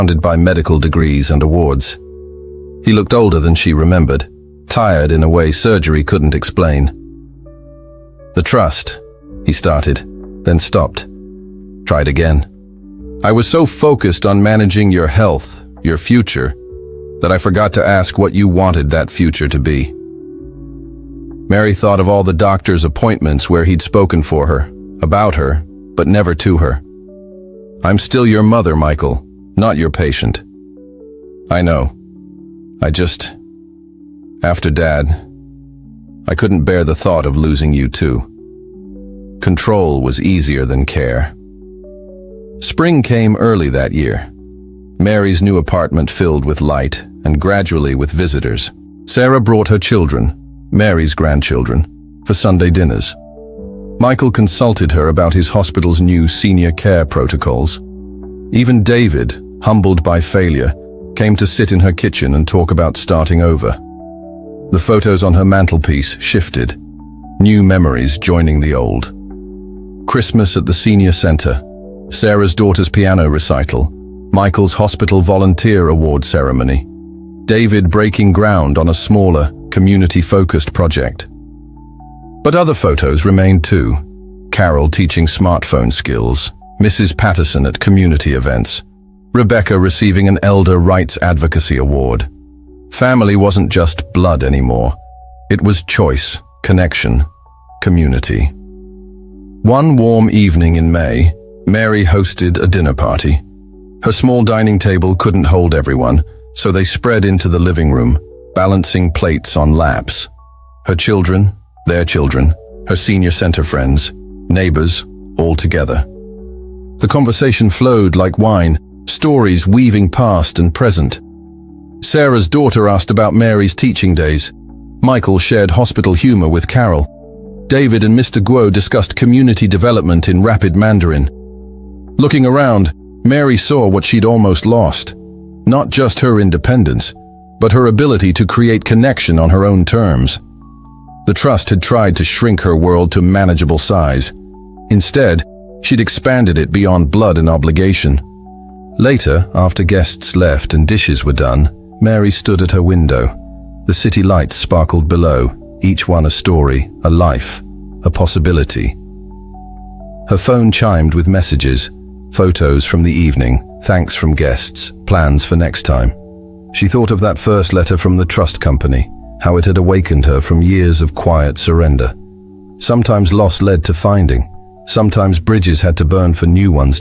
surrounded by medical degrees and awards. He looked older than she remembered, tired in a way surgery couldn't explain. "The trust," he started, then stopped. Tried again. "I was so focused on managing your health, your future, that I forgot to ask what you wanted that future to be." Mary thought of all the doctor's appointments where he'd spoken for her, about her, but never to her. "I'm still your mother, Michael, not your patient." "I know. After Dad, I couldn't bear the thought of losing you too. Control was easier than care." Spring came early that year. Mary's new apartment filled with light and gradually with visitors. Sarah brought her children, Mary's grandchildren, for Sunday dinners. Michael consulted her about his hospital's new senior care protocols. Even David, humbled by failure, came to sit in her kitchen and talk about starting over. The photos on her mantelpiece shifted, new memories joining the old. Christmas at the senior center, Sarah's daughter's piano recital, Michael's hospital volunteer award ceremony, David breaking ground on a smaller, community-focused project. But other photos remained too. Carol teaching smartphone skills, Mrs. Patterson at community events, Rebecca receiving an Elder Rights Advocacy Award. Family wasn't just blood anymore. It was choice, connection, community. One warm evening in May, Mary hosted a dinner party. Her small dining table couldn't hold everyone, so they spread into the living room, balancing plates on laps. Her children, their children, her senior center friends, neighbors, all together. The conversation flowed like wine, stories weaving past and present. Sarah's daughter asked about Mary's teaching days. Michael shared hospital humor with Carol. David and Mr. Guo discussed community development in rapid Mandarin. Looking around, Mary saw what she'd almost lost. Not just her independence, but her ability to create connection on her own terms. The trust had tried to shrink her world to manageable size. Instead, she'd expanded it beyond blood and obligation. Later, after guests left and dishes were done, Mary stood at her window. The city lights sparkled below, each one a story, a life, a possibility. Her phone chimed with messages, photos from the evening, thanks from guests, plans for next time. She thought of that first letter from the trust company, how it had awakened her from years of quiet surrender. Sometimes loss led to finding, sometimes bridges had to burn for new ones